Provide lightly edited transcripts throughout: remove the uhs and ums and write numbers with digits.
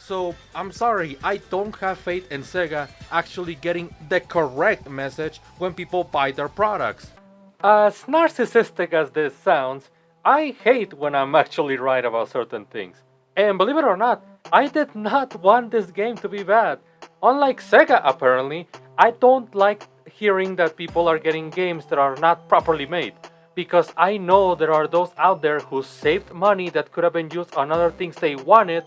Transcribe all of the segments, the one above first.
So I'm sorry, I don't have faith in Sega actually getting the correct message when people buy their products. As narcissistic as this sounds, I hate when I'm actually right about certain things. And believe it or not, I did not want this game to be bad. Unlike Sega, apparently, I don't like hearing that people are getting games that are not properly made. Because I know there are those out there who saved money that could have been used on other things they wanted,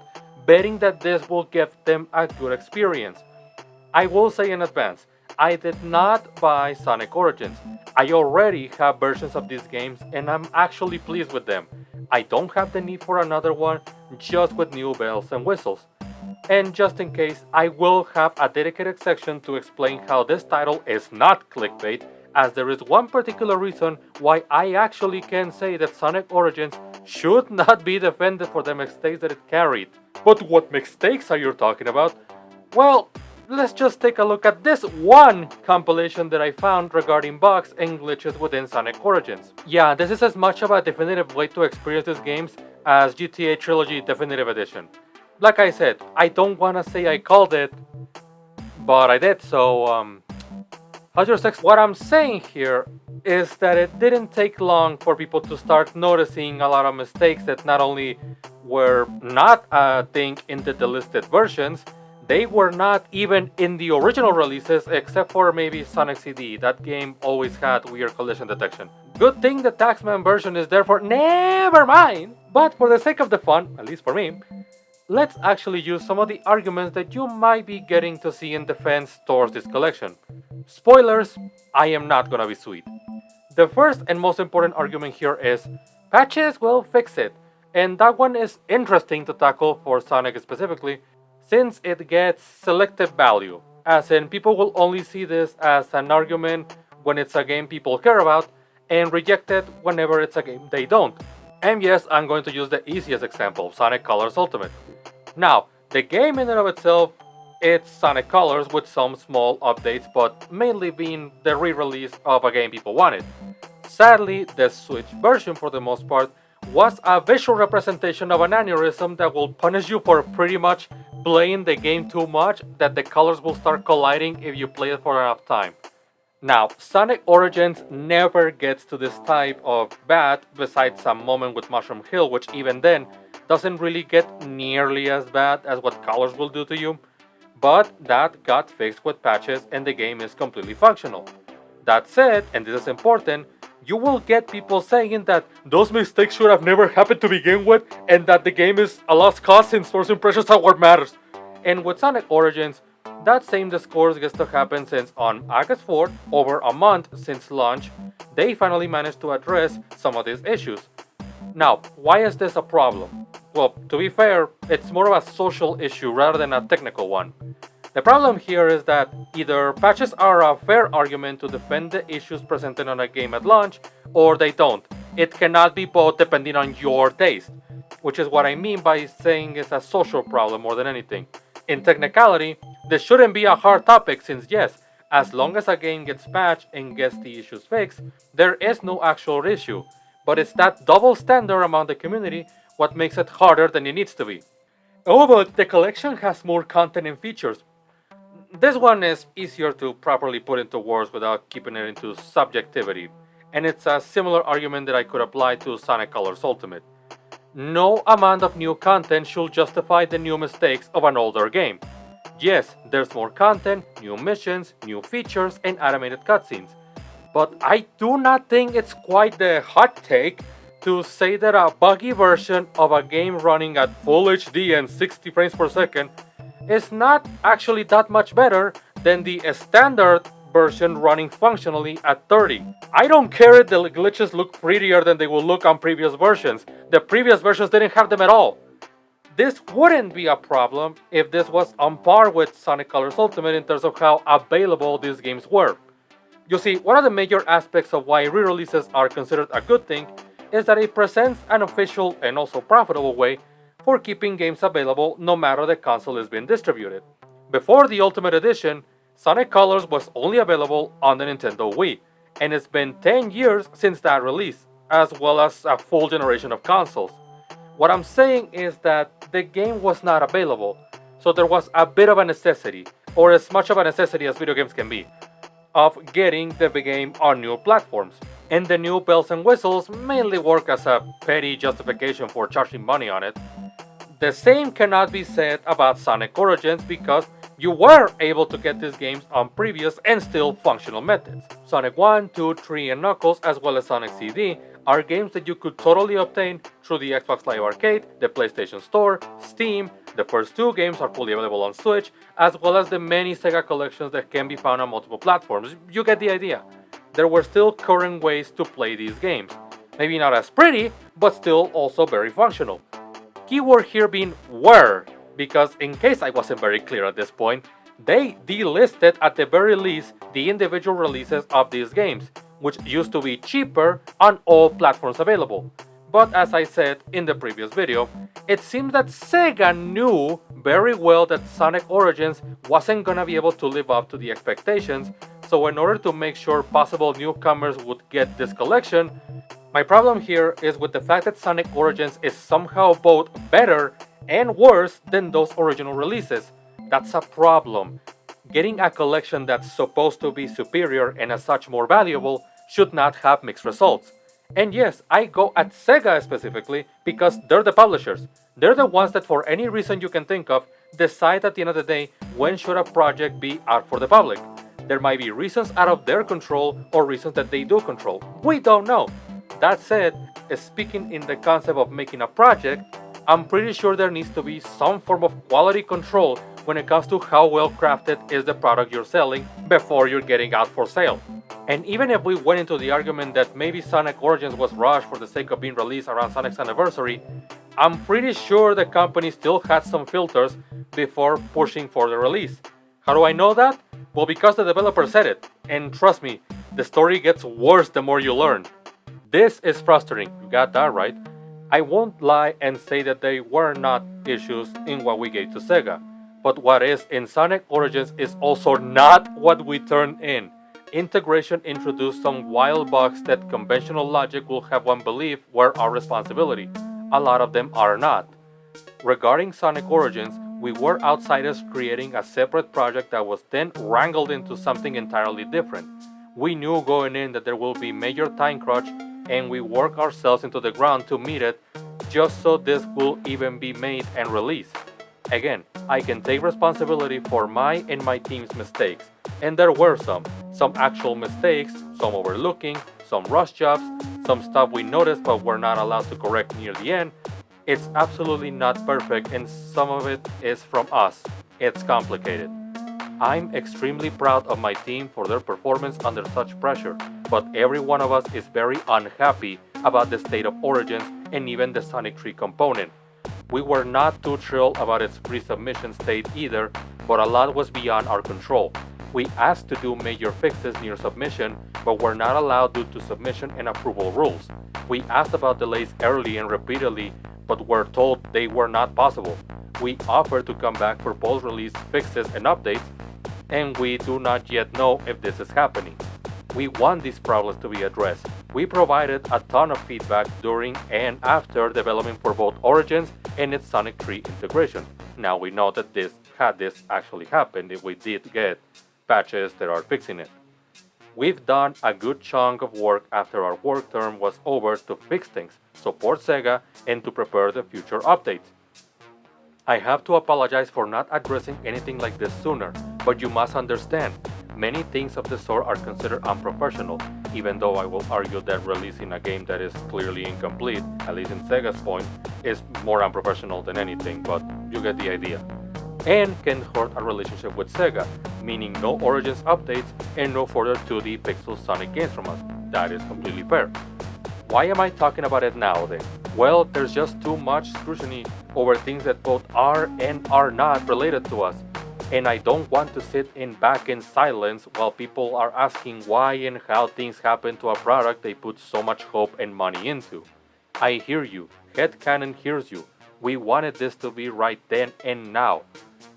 betting that this will give them a good experience. I will say in advance, I did not buy Sonic Origins. I already have versions of these games and I'm actually pleased with them. I don't have the need for another one, just with new bells and whistles. And just in case, I will have a dedicated section to explain how this title is not clickbait, as there is one particular reason why I actually can say that Sonic Origins should not be defended for the mistakes that it carried. But what mistakes are you talking about? Well, let's just take a look at this one compilation that I found regarding bugs and glitches within Sonic Origins. Yeah, this is as much of a definitive way to experience these games as GTA Trilogy Definitive Edition. Like I said, I don't wanna say I called it, but I did, so how's your sex? What I'm saying here is that it didn't take long for people to start noticing a lot of mistakes that not only were not a thing in the delisted versions, they were not even in the original releases except for maybe Sonic CD. That game always had weird collision detection. Good thing the Taxman version is there for never mind! But for the sake of the fun, at least for me, let's actually use some of the arguments that you might be getting to see in defense towards this collection. Spoilers, I am not gonna be sweet. The first and most important argument here is patches will fix it, and that one is interesting to tackle for Sonic specifically, since it gets selective value, as in people will only see this as an argument when it's a game people care about, and reject it whenever it's a game they don't. And yes, I'm going to use the easiest example, Sonic Colors Ultimate. Now, the game in and of itself, it's Sonic Colors with some small updates, but mainly being the re-release of a game people wanted. Sadly, the Switch version for the most part was a visual representation of an aneurysm that will punish you for pretty much playing the game too much, that the colors will start colliding if you play it for enough time. Now, Sonic Origins never gets to this type of bad, besides some moment with Mushroom Hill, which even then doesn't really get nearly as bad as what colors will do to you, but that got fixed with patches and the game is completely functional. That said, and this is important, you will get people saying that those mistakes should have never happened to begin with and that the game is a lost cause since first impressions are what matters. And with Sonic Origins, that same discourse gets to happen since on August 4th, over a month since launch, they finally managed to address some of these issues. Now, why is this a problem? Well, to be fair, it's more of a social issue rather than a technical one. The problem here is that either patches are a fair argument to defend the issues presented on a game at launch, or they don't. It cannot be both depending on your taste, which is what I mean by saying it's a social problem more than anything. In technicality, this shouldn't be a hard topic since yes, as long as a game gets patched and gets the issues fixed, there is no actual issue. But it's that double standard among the community what makes it harder than it needs to be. Oh, but the collection has more content and features. This one is easier to properly put into words without keeping it into subjectivity, and it's a similar argument that I could apply to Sonic Colors Ultimate. No amount of new content should justify the new mistakes of an older game. Yes, there's more content, new missions, new features, and animated cutscenes. But I do not think it's quite the hot take to say that a buggy version of a game running at full HD and 60 frames per second is not actually that much better than the standard version running functionally at 30. I don't care if the glitches look prettier than they will look on previous versions. The previous versions didn't have them at all. This wouldn't be a problem if this was on par with Sonic Colors Ultimate in terms of how available these games were. You see, one of the major aspects of why re-releases are considered a good thing is that it presents an official and also profitable way for keeping games available no matter the console is being distributed. Before the Ultimate Edition, Sonic Colors was only available on the Nintendo Wii, and it's been 10 years since that release, as well as a full generation of consoles. What I'm saying is that the game was not available, So there was a bit of a necessity, or as much of a necessity as video games can be, of getting the game on new platforms. And the new bells and whistles mainly work as a petty justification for charging money on it. The same cannot be said about Sonic Origins because you were able to get these games on previous and still functional methods. Sonic 1, 2, 3, and Knuckles, as well as Sonic CD, are games that you could totally obtain through the Xbox Live Arcade, the PlayStation Store, Steam. The first two games are fully available on Switch, as well as the many Sega collections that can be found on multiple platforms. You get the idea. There were still current ways to play these games. Maybe not as pretty, but still also very functional. Keyword here being were, because in case I wasn't very clear at this point, they delisted at the very least the individual releases of these games, which used to be cheaper on all platforms available. But as I said in the previous video, it seems that Sega knew very well that Sonic Origins wasn't gonna be able to live up to the expectations, so in order to make sure possible newcomers would get this collection, my problem here is with the fact that Sonic Origins is somehow both better and worse than those original releases. That's a problem. Getting a collection that's supposed to be superior and as such more valuable should not have mixed results. And yes, I go at Sega specifically because they're the publishers. They're the ones that for any reason you can think of decide at the end of the day when should a project be out for the public. There might be reasons out of their control or reasons that they do control. We don't know. That said, speaking in the concept of making a project, I'm pretty sure there needs to be some form of quality control when it comes to how well crafted is the product you're selling before you're getting out for sale. And even if we went into the argument that maybe Sonic Origins was rushed for the sake of being released around Sonic's anniversary, I'm pretty sure the company still had some filters before pushing for the release. How do I know that? Well, because the developer said it. And trust me, the story gets worse the more you learn. This is frustrating, you got that right. I won't lie and say that there were not issues in what we gave to Sega, but what is in Sonic Origins is also not what we turned in. Integration introduced some wild bugs that conventional logic will have one believe were our responsibility. A lot of them are not. Regarding Sonic Origins, we were outsiders creating a separate project that was then wrangled into something entirely different. We knew going in that there will be major time crunch, and we work ourselves into the ground to meet it just so this will even be made and released. Again, I can take responsibility for my and my team's mistakes, and there were some actual mistakes, some overlooking, some rush jobs, some stuff we noticed but were not allowed to correct near the end. It's absolutely not perfect, and some of it is from us. It's complicated. I'm extremely proud of my team for their performance under such pressure, but every one of us is very unhappy about the state of Origins and even the Sonic 3 component. We were not too thrilled about its pre-submission state either, but a lot was beyond our control. We asked to do major fixes near submission, but were not allowed due to submission and approval rules. We asked about delays early and repeatedly, but were told they were not possible. We offered to come back for post-release fixes and updates, and we do not yet know if this is happening. We want these problems to be addressed. We provided a ton of feedback during and after development for both Origins and its Sonic 3 integration. Now we know that this actually happened, if we did get patches that are fixing it. We've done a good chunk of work after our work term was over to fix things, support Sega, and to prepare the future updates. I have to apologize for not addressing anything like this sooner, but you must understand, many things of the sort are considered unprofessional, even though I will argue that releasing a game that is clearly incomplete, at least in Sega's point, is more unprofessional than anything, but you get the idea. And can hurt a relationship with Sega, meaning no Origins updates and no further 2D pixel Sonic games from us. That is completely fair. Why am I talking about it now then? Well, there's just too much scrutiny over things that both are and are not related to us. And I don't want to sit back in silence while people are asking why and how things happen to a product they put so much hope and money into. I hear you. Headcanon hears you. We wanted this to be right then and now.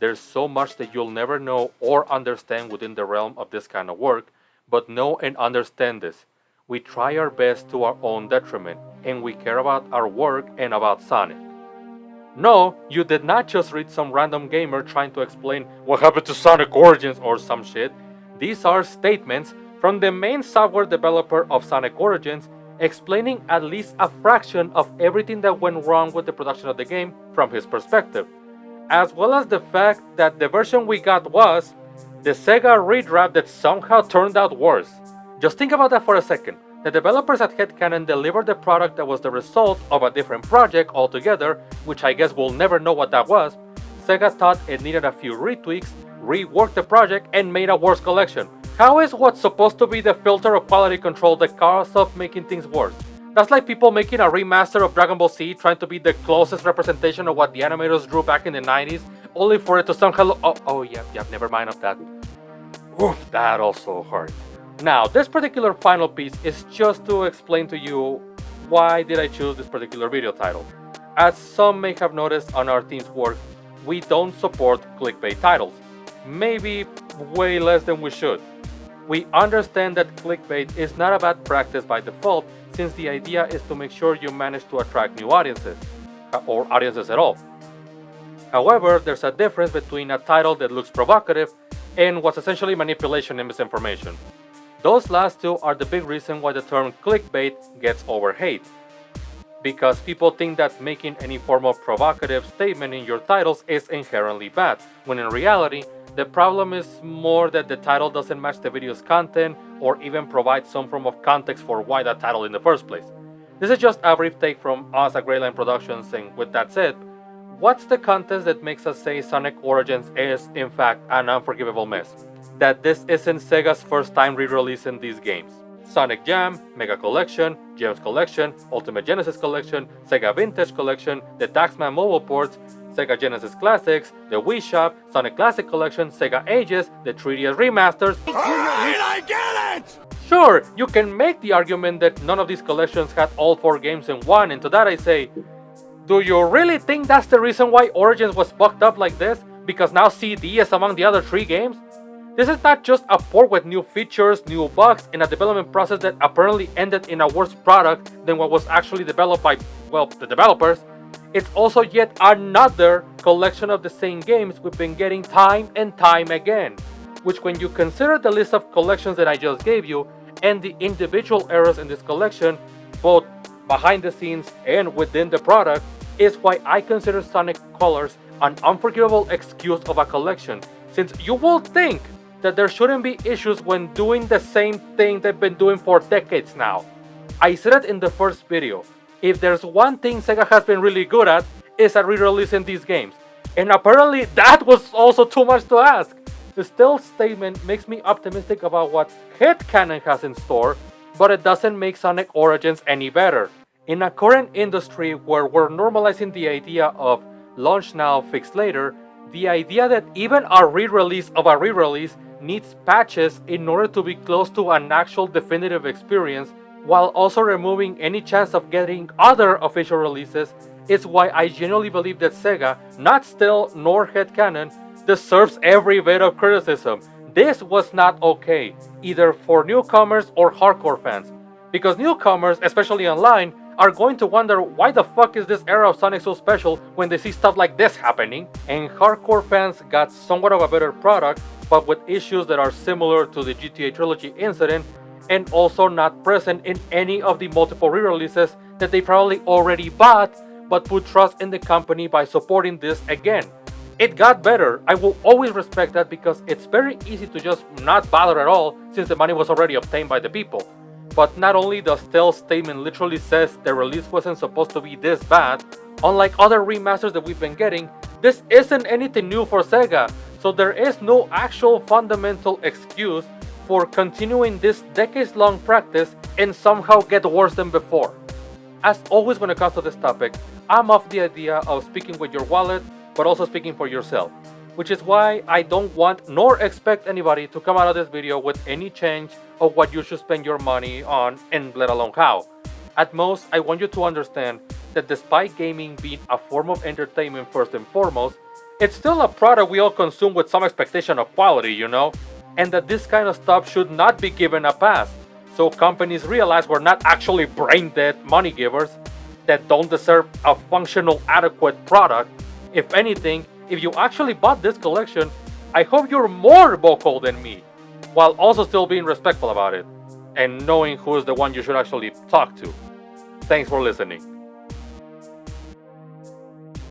There's so much that you'll never know or understand within the realm of this kind of work, but know and understand this. We try our best to our own detriment, and we care about our work and about Sonic. No, you did not just read some random gamer trying to explain what happened to Sonic Origins or some shit. These are statements from the main software developer of Sonic Origins explaining at least a fraction of everything that went wrong with the production of the game from his perspective, as well as the fact that the version we got was the Sega redraft that somehow turned out worse. Just think about that for a second. The developers at Headcanon delivered the product that was the result of a different project altogether, which I guess we'll never know what that was. Sega thought it needed a few retweaks, reworked the project, and made a worse collection. How is what's supposed to be the filter of quality control the cause of making things worse? That's like people making a remaster of Dragon Ball Z trying to be the closest representation of what the animators drew back in the 90s, only for it to somehow never mind of that. Oof, that also hurt. Now, this particular final piece is just to explain to you why did I choose this particular video title. As some may have noticed on our team's work, we don't support clickbait titles. Maybe way less than we should. We understand that clickbait is not a bad practice by default, since the idea is to make sure you manage to attract new audiences, or audiences at all. However, there's a difference between a title that looks provocative and what's essentially manipulation and misinformation. Those last two are the big reason why the term clickbait gets overhate. Because people think that making any form of provocative statement in your titles is inherently bad, when in reality, the problem is more that the title doesn't match the video's content or even provide some form of context for why that title in the first place. This is just a brief take from us at Greyline Productions, and with that said, what's the context that makes us say Sonic Origins is, in fact, an unforgivable mess? That this isn't Sega's first time re-releasing these games. Sonic Jam, Mega Collection, Gems Collection, Ultimate Genesis Collection, Sega Vintage Collection, the Taxman mobile ports, Sega Genesis Classics, the Wii Shop, Sonic Classic Collection, Sega Ages, the 3DS remasters. Alright, I get it! Sure, you can make the argument that none of these collections had all 4 games in one, and to that I say, do you really think that's the reason why Origins was fucked up like this? Because now CD is among the other 3 games? This is not just a port with new features, new bugs, and a development process that apparently ended in a worse product than what was actually developed by, well, the developers. It's also yet another collection of the same games we've been getting time and time again, which when you consider the list of collections that I just gave you and the individual errors in this collection, both behind the scenes and within the product, is why I consider Sonic Colors an unforgivable excuse of a collection, since you will think that there shouldn't be issues when doing the same thing they've been doing for decades now. I said it in the first video, if there's one thing Sega has been really good at, is at re-releasing these games. And apparently that was also too much to ask. The stealth statement makes me optimistic about what Headcanon has in store, but it doesn't make Sonic Origins any better. In a current industry where we're normalizing the idea of launch now, fix later, the idea that even a re-release of a re-release needs patches in order to be close to an actual definitive experience, while also removing any chance of getting other official releases, is why I genuinely believe that Sega, not Still nor Headcanon, deserves every bit of criticism. This was not okay, either for newcomers or hardcore fans, because newcomers, especially online, are going to wonder why the fuck is this era of Sonic so special when they see stuff like this happening, and hardcore fans got somewhat of a better product, but with issues that are similar to the GTA Trilogy incident, and also not present in any of the multiple re-releases that they probably already bought, but put trust in the company by supporting this again. It got better. I will always respect that because it's very easy to just not bother at all since the money was already obtained by the people. But not only the stealth statement literally says the release wasn't supposed to be this bad, unlike other remasters that we've been getting, this isn't anything new for Sega, so there is no actual fundamental excuse for continuing this decades-long practice and somehow get worse than before. As always when it comes to this topic, I'm of the idea of speaking with your wallet, but also speaking for yourself, which is why I don't want nor expect anybody to come out of this video with any change of what you should spend your money on, and let alone how. At most, I want you to understand that despite gaming being a form of entertainment first and foremost, it's still a product we all consume with some expectation of quality, you know? And that this kind of stuff should not be given a pass, so companies realize we're not actually brain-dead money givers. that don't deserve a functional, adequate product. If anything, if you actually bought this collection, I hope you're more vocal than me, while also still being respectful about it, and knowing who is the one you should actually talk to. Thanks for listening.